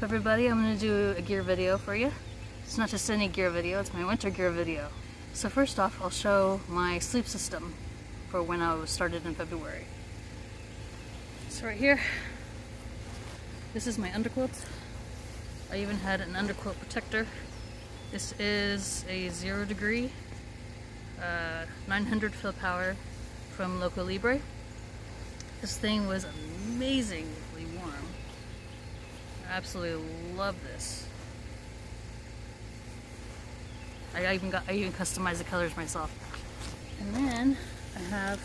up, everybody? I'm going to do a gear video for you. It's not just any gear video, it's my winter gear video. So first off, I'll show my sleep system for when I was started in February. So right here, this is my underquilt. I even had an underquilt protector. This is a 0 degree, 900 fill power from Loco Libre. This thing was amazingly warm. I absolutely love this. I even customized the colors myself. And then I have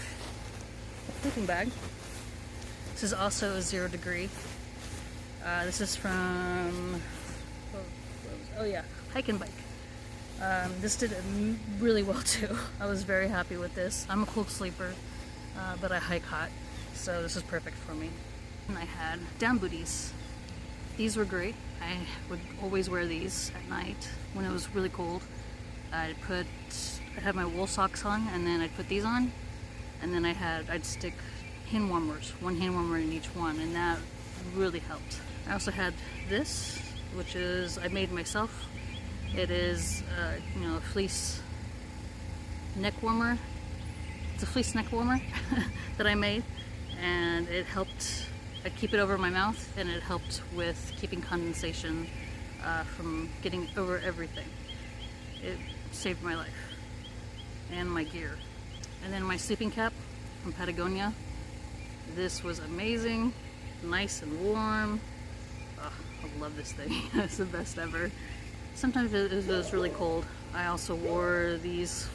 a sleeping bag. This is also a 0 degree. This is from Hike and Bike. This did really well too. I was very happy with this. I'm a cold sleeper, but I hike hot, so this is perfect for me. And I had down booties. These were great. I would always wear these at night when it was really cold. I'd have my wool socks on, and then I'd put these on, and then I'd stick hand warmers, one hand warmer in each one, and that really helped. I also had this, which is I made myself. It is a fleece neck warmer. It's a fleece neck warmer that I made, and it helped. I keep it over my mouth, and it helped with keeping condensation from getting over everything. It saved my life and my gear. And then my sleeping cap from Patagonia. This was amazing, nice and warm. Oh, I love this thing. It's the best ever. Sometimes if it was really cold, I also wore these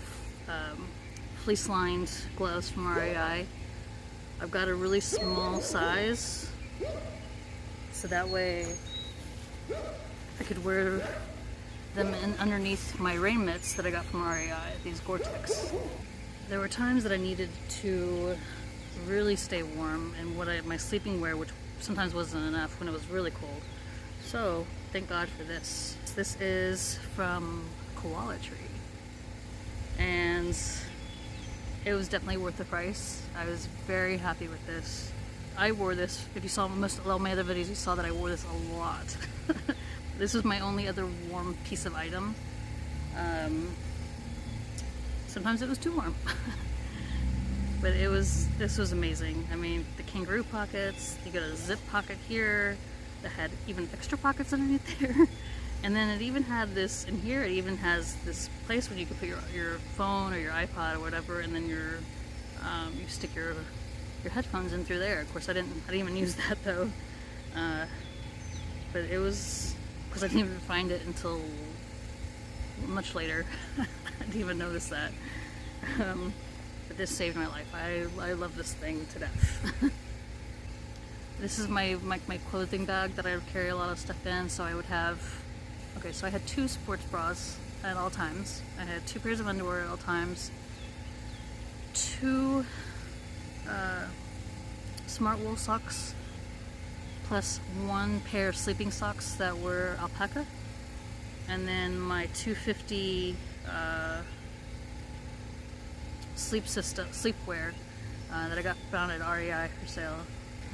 fleece lined gloves from REI. I've got a really small size, so that way I could wear them underneath my rain mitts that I got from REI, these Gore-Tex. There were times that I needed to really stay warm, and my sleeping wear, which sometimes wasn't enough when it was really cold. So thank God for this. This is from Koala Tree, and it was definitely worth the price. I was very happy with this. I wore this, if you saw most of my other videos, you saw that I wore this a lot. This was my only other warm piece of item. Sometimes it was too warm. But this was amazing. I mean, the kangaroo pockets, you got a zip pocket here that had even extra pockets underneath there. And then it even had this, in here it even has this place where you could put your phone or your iPod or whatever, and then you stick your headphones in through there. Of course I didn't even use that though. But it was, because I didn't even find it until much later. I didn't even notice that. But this saved my life. I love this thing to death. This is my clothing bag that I would carry a lot of stuff in. So I would have, so I had 2 sports bras at all times. I had 2 pairs of underwear at all times. 2 smart wool socks, plus 1 pair of sleeping socks that were alpaca, and then my 250 sleepwear that I found at REI for sale.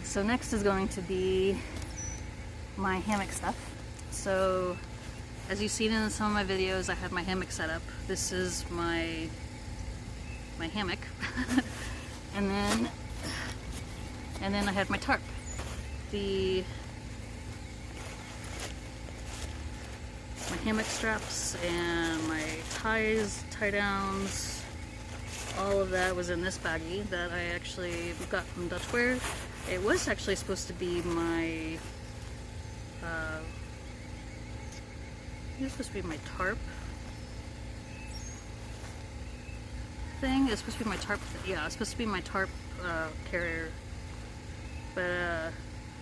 So next is going to be my hammock stuff. So as you've seen in some of my videos, I have my hammock set up. This is my hammock. and then I had my tarp. My hammock straps and my ties, tie downs, all of that was in this baggie that I actually got from Dutchware. It was actually supposed to be my tarp thing. It's supposed to be my tarp. Yeah, it's supposed to be my tarp carrier. But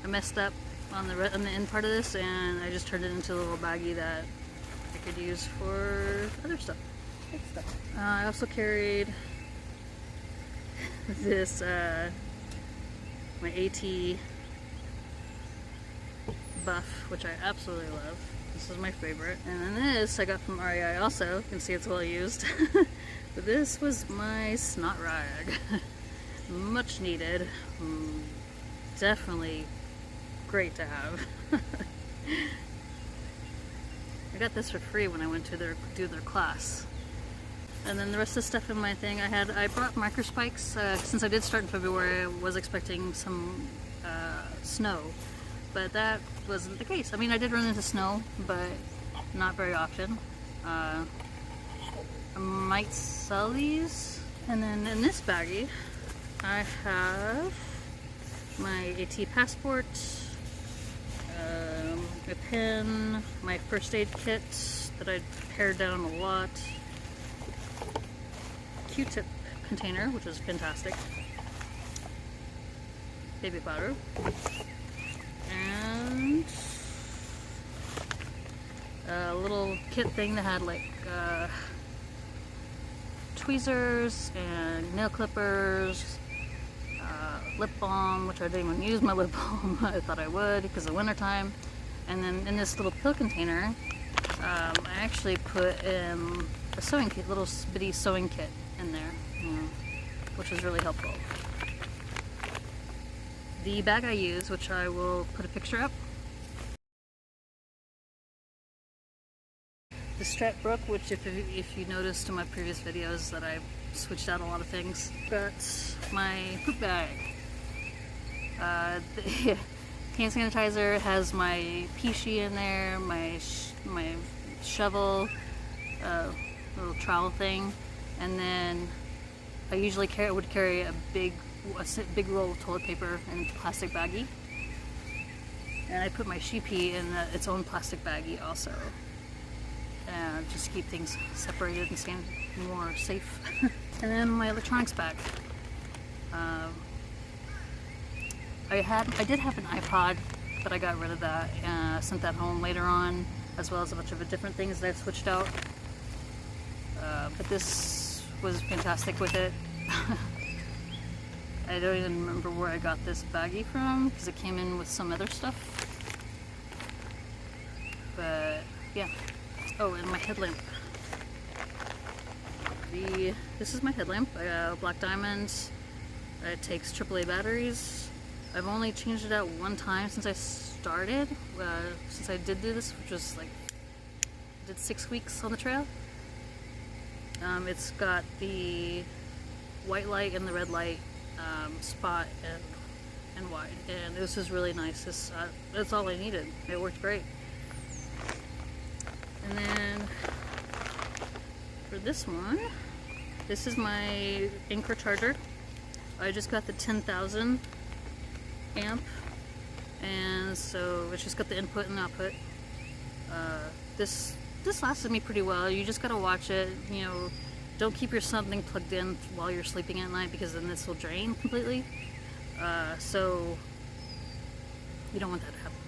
I messed up on the end part of this, and I just turned it into a little baggie that I could use for other stuff. I also carried this my AT buff, which I absolutely love. This is my favorite. And then this I got from REI also. You can see it's well used. But this was my snot rag. Much needed. Definitely great to have. I got this for free when I went to do their class. And then the rest of the stuff in my thing, I brought microspikes since I did start in February. I was expecting some snow, but that wasn't the case. I mean, I did run into snow, but not very often. I might sell these. And then in this baggie, I have my AT passport, a pen, my first aid kit that I pared down a lot, Q-tip container, which is fantastic, baby powder, and a little kit thing that had like tweezers and nail clippers, lip balm, which I didn't even use my lip balm. I thought I would because of winter time. And then in this little pill container, I actually put a sewing kit, little bitty sewing kit in there, which was really helpful. The bag I use, which I will put a picture up. The strap broke, which if you noticed in my previous videos that I switched out a lot of things. Got my poop bag. The hand sanitizer has my peachy in there, my shovel, little trowel thing, and then I usually would carry a big roll of toilet paper in a plastic baggie, and I put my sheepy in its own plastic baggie also, just to keep things separated and staying more safe. And then my electronics bag. I did have an iPod, but I got rid of that and sent that home later on, as well as a bunch of different things that I switched out. But this was fantastic with it. I don't even remember where I got this baggie from because it came in with some other stuff. But yeah. Oh, and my headlamp. This is my headlamp. Black diamonds. It takes AAA batteries. I've only changed it out one time since I started, since I did do this, which was like, I did 6 weeks on the trail. It's got the white light and the red light, spot and wide, and this is really nice. That's all I needed. It worked great. And then for this one, this is my Anchor charger. I just got the 10,000 amp, and so it's just got the input and output. This lasted me pretty well. You just gotta watch it, don't keep your something plugged in while you're sleeping at night, because then this will drain completely. So you don't want that to happen.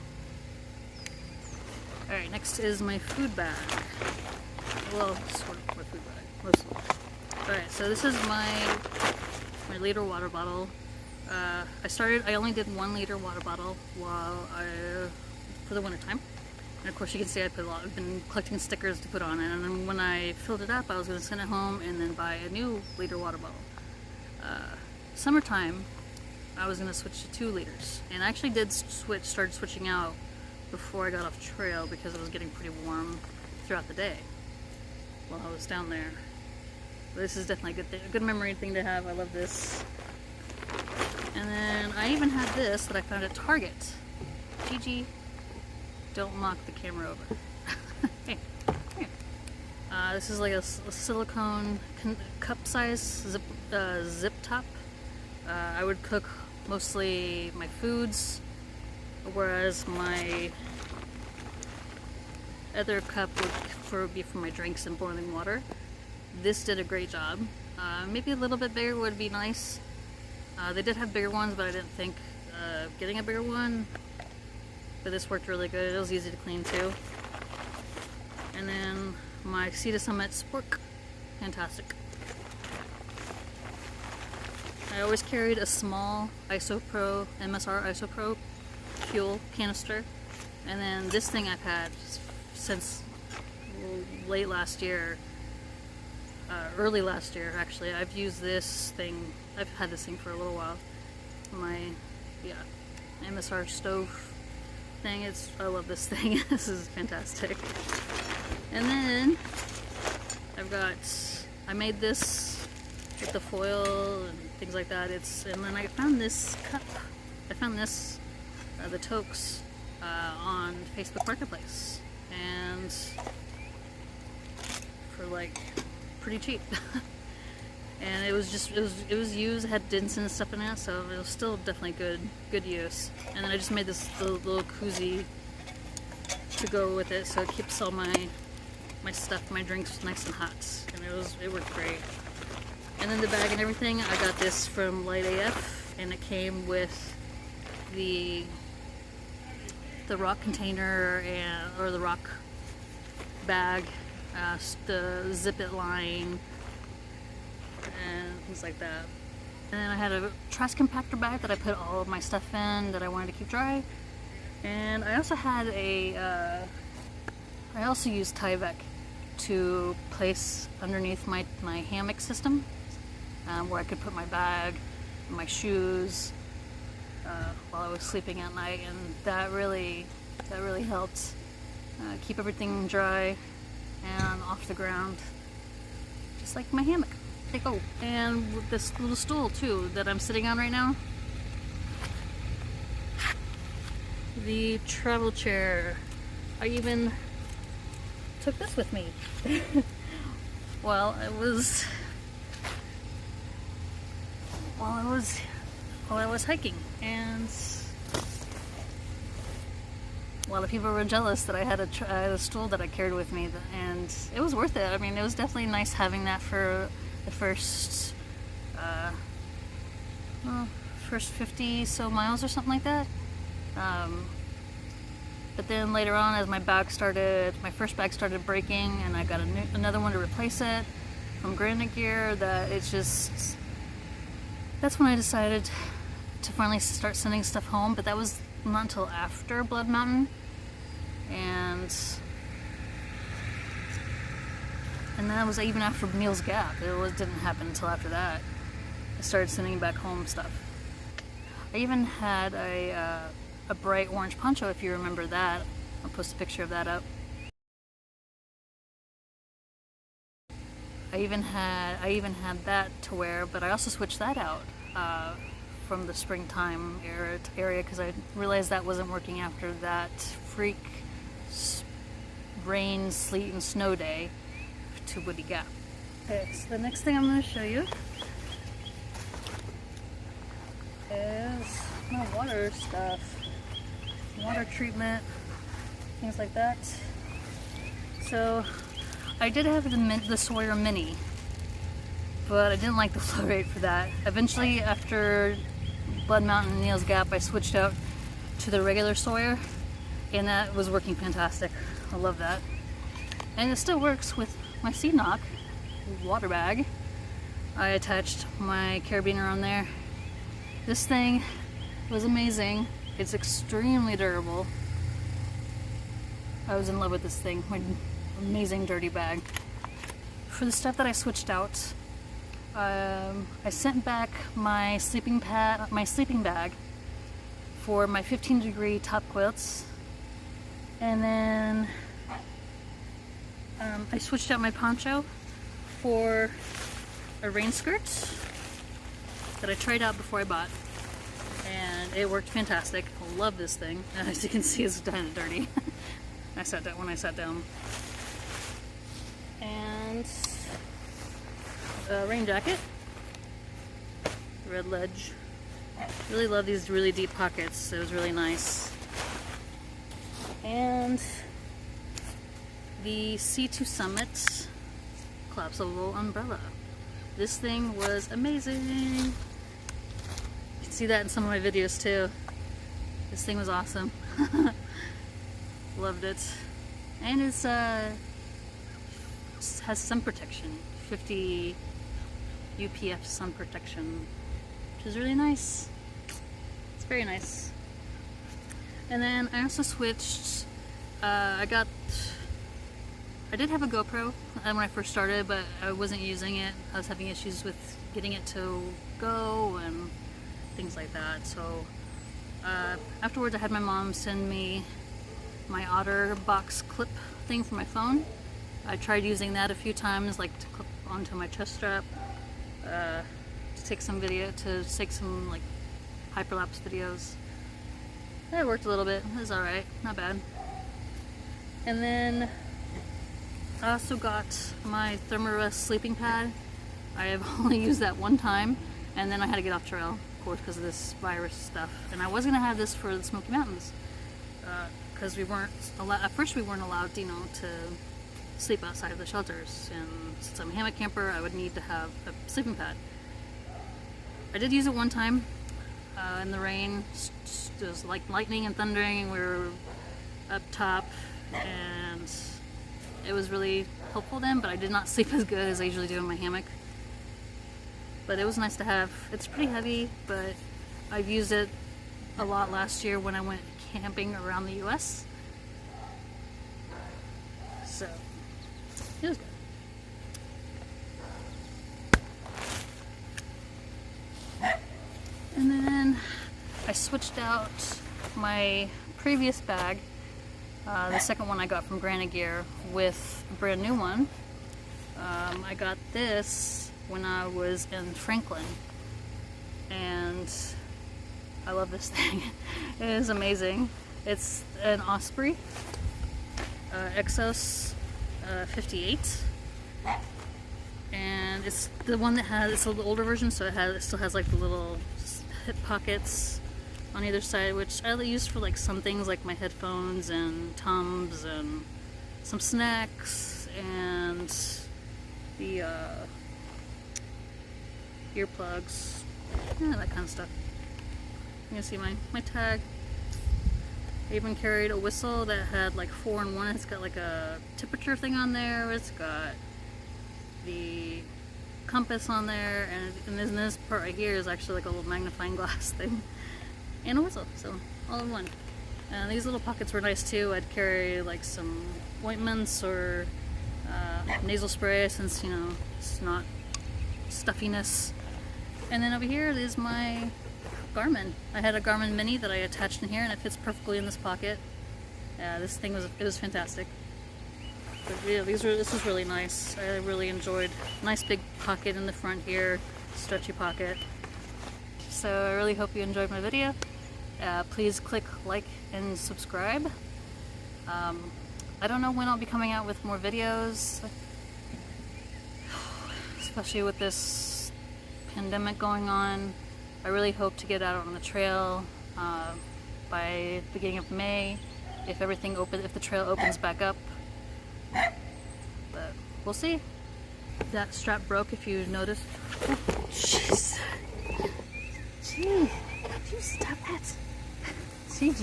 Alright, next is my food bag. Well, sort of my food bag, mostly. Alright, so this is my liter water bottle. I only did 1 liter water bottle for the winter time. And of course you can see I've been collecting stickers to put on it, and then when I filled it up I was going to send it home and then buy a new liter water bottle. Summertime I was going to switch to 2 liters, and I actually did started switching out before I got off trail because it was getting pretty warm throughout the day while I was down there. But this is definitely a good memory thing to have. I love this. And then I even had this that I found at Target. Gigi, don't knock the camera over. This is like a silicone cup size zip top. I would cook mostly my foods, whereas my other cup would be for my drinks and boiling water. This did a great job. Maybe a little bit bigger would be nice. They did have bigger ones, but I didn't think getting a bigger one. But this worked really good. It was easy to clean too. And then my Sea to Summit spork. Fantastic. I always carried a small MSR Isopro fuel canister. And then this thing I've had since late last year. Early last year, actually. I've used this thing. I've had this thing for a little while. My MSR stove. thing. I love this thing. This is fantastic. And then I made this with the foil and things like that. And then I found this cup. I found this, the toques, on Facebook Marketplace, and for like pretty cheap. And it was used, it had dints and stuff in it, so it was still definitely good use. And then I just made this little koozie to go with it, so it keeps all my stuff, my drinks nice and hot, and it worked great. And then the bag and everything, I got this from Light AF, and it came with the rock container or the rock bag, the zip it line, and things like that. And then I had a trash compactor bag that I put all of my stuff in that I wanted to keep dry. And I also had I also used Tyvek to place underneath my hammock system, where I could put my bag, my shoes, while I was sleeping at night, and that really helped keep everything dry and off the ground, just like my hammock. Oh, and with this little stool too that I'm sitting on right now, the travel chair. I even took this with me while I was hiking, and a lot of people were jealous that I had a stool that I carried with me, and it was worth it. I mean, it was definitely nice having that for the first 50 so miles or something like that. But then later on, as my first bag started breaking, and I got another one to replace it from Granite Gear, that's when I decided to finally start sending stuff home. But that was not until after Blood Mountain, and that was even after Meals Gap. It didn't happen until after that. I started sending back home stuff. I even had a bright orange poncho, if you remember that. I'll post a picture of that up. I even had that to wear, but I also switched that out from the springtime area because I realized that wasn't working after that freak rain, sleet, and snow day to Woody Gap. Okay, so the next thing I'm going to show you is my water stuff. Water treatment, things like that. So I did have the Sawyer Mini, but I didn't like the flow rate for that. Eventually, after Blood Mountain and Meals Gap, I switched out to the regular Sawyer, and that was working fantastic. I love that. And it still works with my Sea Knock water bag. I attached my carabiner on there. This thing was amazing. It's extremely durable. I was in love with this thing. My amazing dirty bag. For the stuff that I switched out, I sent back my sleeping bag for my 15-degree top quilts, and then I switched out my poncho for a rain skirt that I tried out before I bought, and it worked fantastic. I love this thing. As you can see, it's kind of dirty. When I sat down. And a rain jacket, red ledge. Really love these really deep pockets. It was really nice. And the C2 Summit collapsible umbrella. This thing was amazing. You can see that in some of my videos too. This thing was awesome. Loved it. And it has sun protection, 50 UPF sun protection, which is really nice. It's very nice. And then I also switched, I did have a GoPro when I first started, but I wasn't using it. I was having issues with getting it to go and things like that. So Afterwards, I had my mom send me my Otter box clip thing for my phone. I tried using that a few times, like to clip onto my chest strap, to take some like hyperlapse videos. It worked a little bit. It was alright, not bad. And then I also got my Thermos Sleeping Pad. I have only used that one time, and then I had to get off trail, of course, because of this virus stuff. And I was gonna have this for the Smoky Mountains, because we weren't allowed. At first, we weren't allowed, to sleep outside of the shelters. And since I'm a hammock camper, I would need to have a sleeping pad. I did use it one time in the rain. It was like lightning and thundering, and we were up top, and it was really helpful then. But I did not sleep as good as I usually do in my hammock. But it was nice to have. It's pretty heavy, but I've used it a lot last year when I went camping around the US. So it was good. And then I switched out my previous bag, the second one I got from Granite Gear, with a brand new one. I got this when I was in Franklin, and I love this thing. It is amazing. It's an Osprey Exos 58, and it's the one that has, it's a little older version, so it still has like the little hip pockets on either side, which I use for like some things like my headphones and Tums and some snacks and the earplugs, that kind of stuff. You can see my tag. I even carried a whistle that had like 4-in-1. It's got like a temperature thing on there. It's got the compass on there, and this part right here is actually like a little magnifying glass thing, and a whistle, so all in one. And these little pockets were nice too. I'd carry like some ointments or nasal spray, since it's not stuffiness. And then over here is my Garmin. I had a Garmin Mini that I attached in here, and it fits perfectly in this pocket. This thing was fantastic. But yeah, this was really nice. I really enjoyed. Nice big pocket in the front here, stretchy pocket. So I really hope you enjoyed my video. Please click like and subscribe. I don't know when I'll be coming out with more videos, especially with this pandemic going on. I really hope to get out on the trail by the beginning of May, if the trail opens back up. But we'll see. That strap broke, if you noticed. Oh, jeez. Gee, could you stop that? Gee.